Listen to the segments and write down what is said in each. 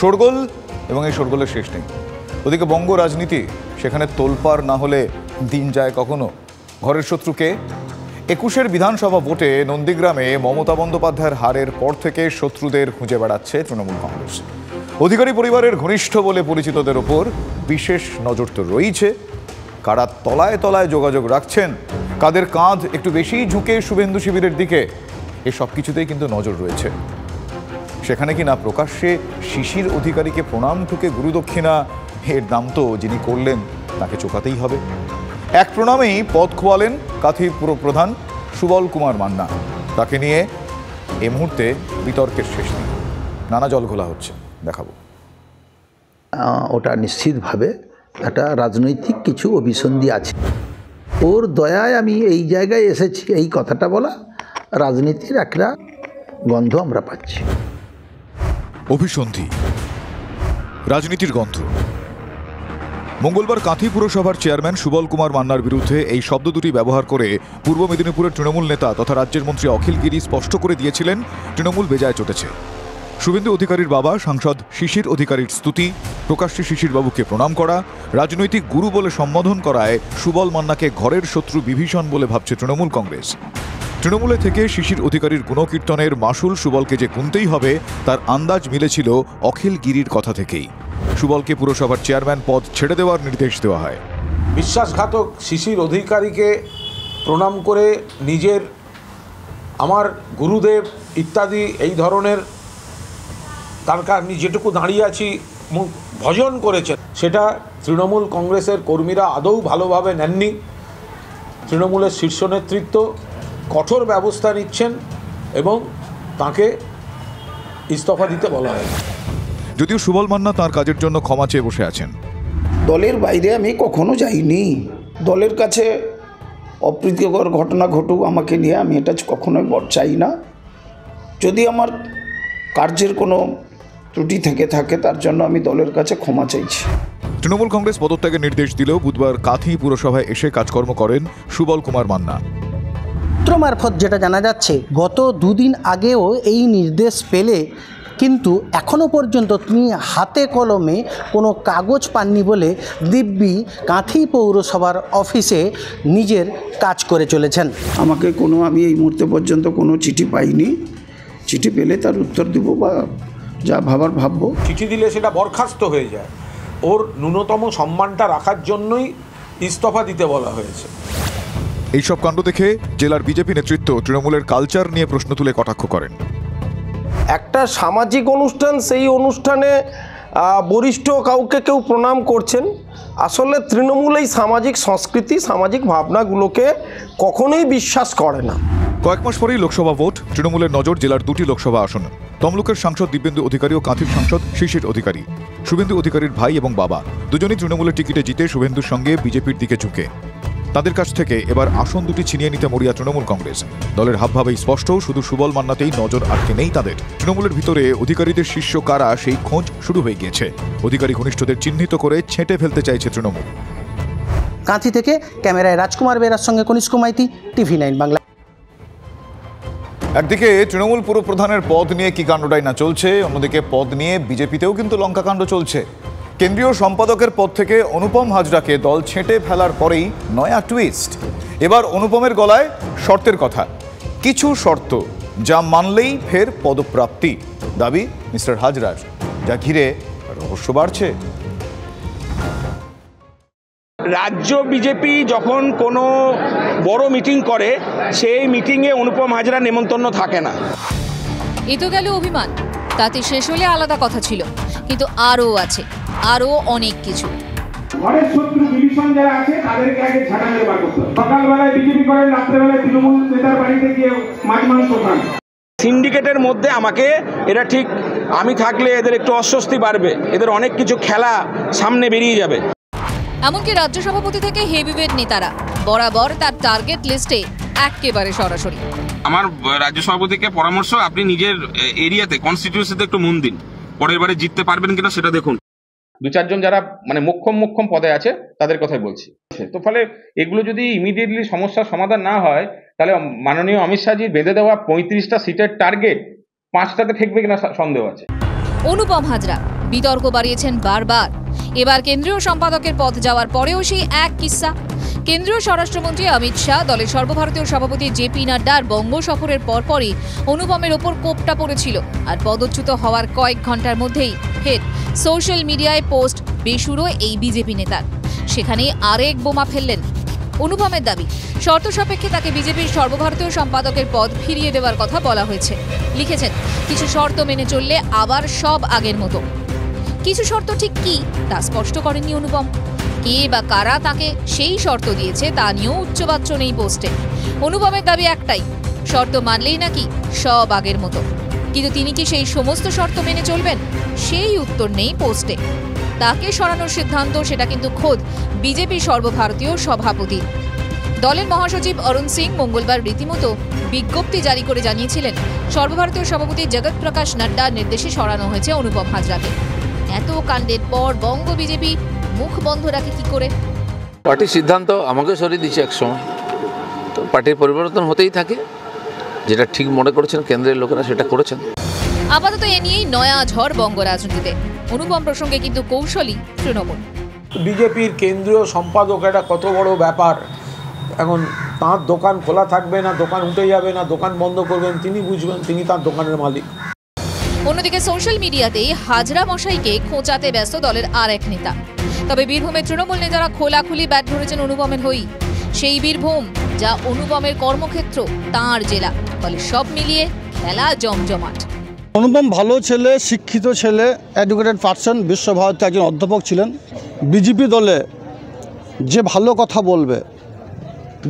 শোরগোল এবং এই শোরগোলের শেষ নেই। ওদিকে বঙ্গ রাজনীতি, সেখানে তোলপাড় না হলে দিন যায় কখনো। ঘরের শত্রুকে 21-এর বিধানসভা ভোটে নন্দীগ্রামে মমতা বন্দ্যোপাধ্যায়ের হারের পর থেকে শত্রুদের খুঁজে বেড়াচ্ছে তৃণমূল কংগ্রেস। অধিকারী পরিবারের ঘনিষ্ঠ বলে পরিচিতদের ওপর বিশেষ নজর তো রয়েছে। কারা তলায় তলায় যোগাযোগ রাখছেন, কাদের কাঁধ একটু বেশি ঝুঁকে শুভেন্দু শিবিরের দিকে, এসব কিছুতেই কিন্তু নজর রয়েছে। সেখানে কিনা প্রকাশ্যে শিশির অধিকারীকে প্রণাম ঠুকে গুরুদক্ষিণা এর দাম তো যিনি করলেন তাকে চোকাতেই হবে। এক প্রণামেই পদ খোয়ালেন কাঁথি পুরপ্রধান সুবল কুমার মান্না। তাকে নিয়ে এই মুহূর্তে বিতর্কের শেষ নেই, নানা জল ঘোলা হচ্ছে, দেখাবো। ওটা নিশ্চিতভাবে একটা রাজনৈতিক কিছু অভিসন্ধি আছে। ওর দয়ায় আমি এই জায়গায় এসেছি, এই কথাটা বলা রাজনীতির একটা গন্ধ আমরা পাচ্ছি। অভিসন্ধি, রাজনীতির গন্ধ। মঙ্গলবার কাঁথি পুরসভার চেয়ারম্যান সুবল কুমার মান্নার বিরুদ্ধে এই শব্দ দুটি ব্যবহার করে পূর্ব মেদিনীপুরের তৃণমূল নেতা তথা রাজ্যের মন্ত্রী অখিল গিরি স্পষ্ট করে দিয়েছিলেন তৃণমূল বেজায় চটেছে। শুভেন্দু অধিকারীর বাবা সাংসদ শিশির অধিকারীর স্তুতি, প্রকাশ্যে শিশিরবাবুকে প্রণাম করা, রাজনৈতিক গুরু বলে সম্বোধন করায় সুবল মান্নাকে ঘরের শত্রু বিভীষণ বলে ভাবছে তৃণমূল কংগ্রেস। তৃণমূলে থেকে শিশির অধিকারীর গুণকীর্তনের মাসুল সুবলকে যে গুনতেই হবে তার আন্দাজ মিলেছিল অখিল গিরির কথা থেকেই। সুবলকে পুরসভার চেয়ারম্যান পদ ছেড়ে দেওয়ার নির্দেশ দেওয়া হয়। বিশ্বাসঘাতক শিশির অধিকারীকে প্রণাম করে নিজের আমার গুরুদেব ইত্যাদি এই ধরনের তার কাছে যেটুকু দাঁড়িয়ে আছি ভজন করেছেন, সেটা তৃণমূল কংগ্রেসের কর্মীরা আদৌ ভালোভাবে নেননি। তৃণমূলের শীর্ষ নেতৃত্ব কঠোর ব্যবস্থা নিচ্ছেন এবং তাকে ইস্তফা দিতে বলা হয়। যদিও সুবল মান্না তাঁর কাজের জন্য ক্ষমা চেয়ে বসে আছেন। দলের বাইরে আমি কখনো যাইনি। দলের কাছে অপ্রীতিকর ঘটনা ঘটুক আমাকে নিয়ে, আমি এটা কখনোই চাই না। যদি আমার কার্যের কোনো ত্রুটি থেকে থাকে তার জন্য আমি দলের কাছে ক্ষমা চাইছি। তৃণমূল কংগ্রেস পদত্যাগের নির্দেশ দিলেও বুধবার কাঁথি পুরসভায় এসে কাজকর্ম করেন সুবল কুমার মান্না। সূত্র মারফত যেটা জানা যাচ্ছে, গত দুদিন আগেও এই নির্দেশ পেলে কিন্তু এখনও পর্যন্ত তিনি হাতে কলমে কোনো কাগজ পাননি বলে দিব্যি কাঁথি পৌরসভার অফিসে নিজের কাজ করে চলেছেন। আমি এই মুহূর্তে পর্যন্ত কোনো চিঠি পাইনি। চিঠি পেলে তার উত্তর দেব বা যা ভাবার ভাববো। চিঠি দিলে সেটা বরখাস্ত হয়ে যায়। ওর ন্যূনতম সম্মানটা রাখার জন্যই ইস্তফা দিতে বলা হয়েছে। এইসব কাণ্ড দেখে জেলার বিজেপি নেতৃত্ব তৃণমূলের কালচার নিয়ে প্রশ্ন তুলে কটাক্ষ করেন। একটা সামাজিক অনুষ্ঠান, সেই অনুষ্ঠানে বরিষ্ঠ কাউকে কেউ প্রণাম করছেন। আসলে তৃণমূল এই সামাজিক সংস্কৃতি, সামাজিক ভাবনাগুলোকে কখনোই বিশ্বাস করে না। কয়েক মাস পরেই লোকসভা ভোট। তৃণমূলের নজর জেলার দুটি লোকসভা আসন। তমলুকের সাংসদ দিব্যেন্দু অধিকারী ও কাঁথির সাংসদ শিশির অধিকারী। শুভেন্দু অধিকারীর ভাই এবং বাবা দুজনেই তৃণমূলের টিকিটে জিতে শুভেন্দুর সঙ্গে বিজেপির দিকে ঝুঁকে। তাদের কাছ থেকে এবার আসন দুটি ছিনিয়ে নিতে মরিয়া তৃণমূল কংগ্রেস। দলের হাবভাবেই স্পষ্ট, শুধু সুবল মান্নাতেই নজর আটকে নেই তাদের। তৃণমূলের ভিতরে অধিকারীদের শিষ্য কারা সেই খোঁজ শুরু হয়ে গিয়েছে। অধিকারী ঘনিষ্ঠদের চিহ্নিত করে ছেঁটে ফেলতে চাইছে তৃণমূল। কাঁথি থেকে ক্যামেরায় রাজকুমার বেরার সঙ্গে কনিষ্ক মাইতি, TV9 বাংলা। একদিকে তৃণমূল পুরপ্রধানের পদ নিয়ে কি কাণ্ডটাই না চলছে, অন্যদিকে পদ নিয়ে বিজেপিতেও কিন্তু লঙ্কাকাণ্ড চলছে। কেন্দ্রীয় সম্পাদকের পদ থেকে অনুপম হাজরাকে দল ছেঁটে ফেলার পরেই নয়া টুইস্ট। এবার অনুপমের গলায় শর্তের কথা, কিছু শর্ত যা মানলেই ফের পদপ্রাপ্তি, দাবি মিস্টার হাজরার, যা ঘিরে রহস্য বাড়ছে। রাজ্য বিজেপি যখন কোনো বড় মিটিং করে, সেই মিটিংয়ে অনুপম হাজরা নেমন্তন্ন থাকে না। এ তো গেল অভিমান, তাতে শেষ হলে আলাদা কথা ছিল, কিন্তু আরও আছে, আরও অনেক কিছু। ঘরের শত্রু বিভীষণ যারা আছে তাদেরকে আগে ঝাঁটা মেরে বার করতে হবে। সকালবেলায় বিজেপি করেন, রাত্রেবেলায় তৃণমূল নেতার বাড়িতে গিয়ে মাছ মাংস খান। সিন্ডিকেটের মধ্যে আমাকে এরা ঠিক, আমি থাকলে এদের একটু অস্বস্তি বাড়বে, এদের অনেক কিছু খেলা সামনে বেরিয়ে যাবে। এমনকি রাজ্য সভাপতি থেকে হেভিওয়েট নেতারা বরাবর তার টার্গেট লিস্টে একেবারে সরাসরি। আমার রাজ্য সভাপতিকে পরামর্শ, আপনি নিজের এরিয়াতে কনস্টিটিউয়েন্সিতে একটু মন দিন, পরের বারে জিততে পারবেন কিনা সেটা দেখুন। দু চারজন যারা মানে মোক্ষম পদে আছে তাদের কথাই বলছি। তো ফলে এগুলো যদি ইমিডিয়েটলি সমস্যার সমাধান না হয়, তাহলে মাননীয় অমিত শাহজি বেঁধে দেওয়া 35টা সিটের টার্গেট 5টাতে ঠেকবে কিনা সন্দেহ আছে। অনুপম হাজরা বিতর্ক বাড়িয়েছেন বারবার। এবার কেন্দ্রীয় সম্পাদকের পদ যাওয়ার পরেও সেই এক কিস্সা। কেন্দ্রীয় স্বরাষ্ট্রমন্ত্রী অমিত শাহ দলের সর্বভারতীয় সভাপতি জেপি নাড্ডার বঙ্গ সফরের পরপরই অনুপমের ওপর কোপটা পড়েছিল। আর পদচ্যুত হওয়ার কয়েক ঘন্টার মধ্যেই ফের সোশ্যাল মিডিয়ায় পোস্ট বেসুরো এই বিজেপি নেতার। সেখানেই আরেক বোমা ফেললেন। অনুপমের দাবি, শর্ত সাপেক্ষে তাকে বিজেপির সর্বভারতীয় সম্পাদকের পদ ফিরিয়ে দেওয়ার কথা বলা হয়েছে। লিখেছেন, কিছু শর্ত মেনে চললে আবার সব আগের মতো। কিছু শর্ত ঠিক কি তা স্পষ্ট করেননি অনুপম। কে বা কারা তাকে সেই শর্ত দিয়েছে তা নিয়েও উচ্চবাচ্য নেই পোস্টে। অনুপমের দাবি একটাই, শর্ত মানলেই নাকি সব আগের মতো। কিন্তু তিনি কি সেই সমস্ত শর্ত মেনে চলবেন, সেই উত্তর নেই পোস্টে। তাকে সরানোর সিদ্ধান্ত সেটা কিন্তু খোদ বিজেপি সর্বভারতীয় সভাপতি। দলের মহাসচিব অরুণ সিং মঙ্গলবার রীতিমতো বিজ্ঞপ্তি জারি করে জানিয়েছিলেন, সর্বভারতীয় সভাপতি জগৎ প্রকাশ নাড্ডার নির্দেশে সরানো হয়েছে অনুপম হাজরাকে। এত কাণ্ডের পর বঙ্গ বিজেপি মুখ বন্ধ রাখে কি করে? পার্টির সিদ্ধান্ত আমাকে সরিয়ে দিচ্ছে এক সময়, তো পার্টির পরিবর্তন হতেই থাকে। যেটা ঠিক মনে করেছেন কেন্দ্রের লোকেরা সেটা করেছেন। আপাতত এ নিয়েই নয়া ঝড় বঙ্গ রাজনীতিতে। অনুপম প্রসঙ্গে কিন্তু কৌশলী তৃণমূল। বিজেপির কেন্দ্রীয় সম্পাদক এটা কত বড় ব্যাপার। এখন তাঁর দোকান খোলা থাকবে না দোকান উঠে যাবে না দোকান বন্ধ করবেন তিনি বুঝবেন, তিনি তার দোকানের মালিক। অন্যদিকে সোশ্যাল মিডিয়াতেই হাজরা মশাইকে খোঁচাতে ব্যস্ত দলের আর এক নেতা। তবে বীরভূমের তৃণমূল নেতারা খোলাখুলি ব্যাট ধরেছেন অনুপমের হয়েই। সেই বীরভূম যা অনুপমের কর্মক্ষেত্র, তাঁর জেলা। ফলে সব মিলিয়ে খেলা জমজমাট। অনুপম ভালো ছেলে, শিক্ষিত ছেলে, এডুকেটেড পার্সন, বিশ্বভারতী একজন অধ্যাপক ছিলেন। বিজেপি দলে যে ভালো কথা বলবে,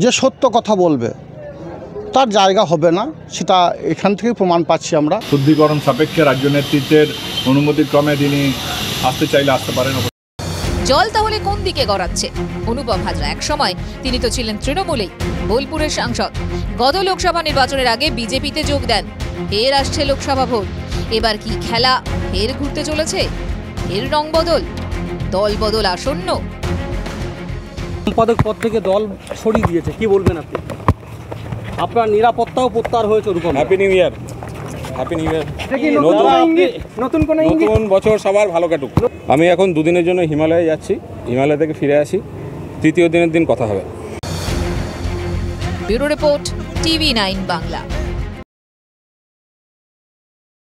যে সত্য কথা বলবে, তার জায়গা হবে না, সেটা এখান থেকে প্রমাণ পাচ্ছি আমরা। শুদ্ধিকরণ সাপেক্ষে রাজ্য নেতৃত্বের অনুমতিক্রমে তিনি আসতে চাইলে আসতে পারেন। জল তাহলে কোন দিকে গড়াচ্ছে? অনুপম হাজরা এক সময় তিনি তো ছিলেন তৃণমূলেই, বোলপুরের সাংসদ। গত লোকসভা নির্বাচনের আগে বিজেপিতে যোগ দেন। ফের আসছে লোকসভা ভোট। এবার কি খেলা ফের ঘুরতে চলেছে? এর রং বদল, দল বদল আসন্ন। সম্পাদক পদ থেকে দল সরিয়ে দিয়েছে, কি বলবেন আপনি? আপনার নিরাপত্তাও প্রত্যাহার হয়েছে Anupam. Happy new year. Happy new year. নতুন বছর সবার ভালো কাটুক। আমি এখন দুদিনের জন্য হিমালয়ে যাচ্ছি, হিমালয় থেকে ফিরে আসি, তৃতীয় দিনের দিন কথা হবে। Bureau report, TV9 Bangla.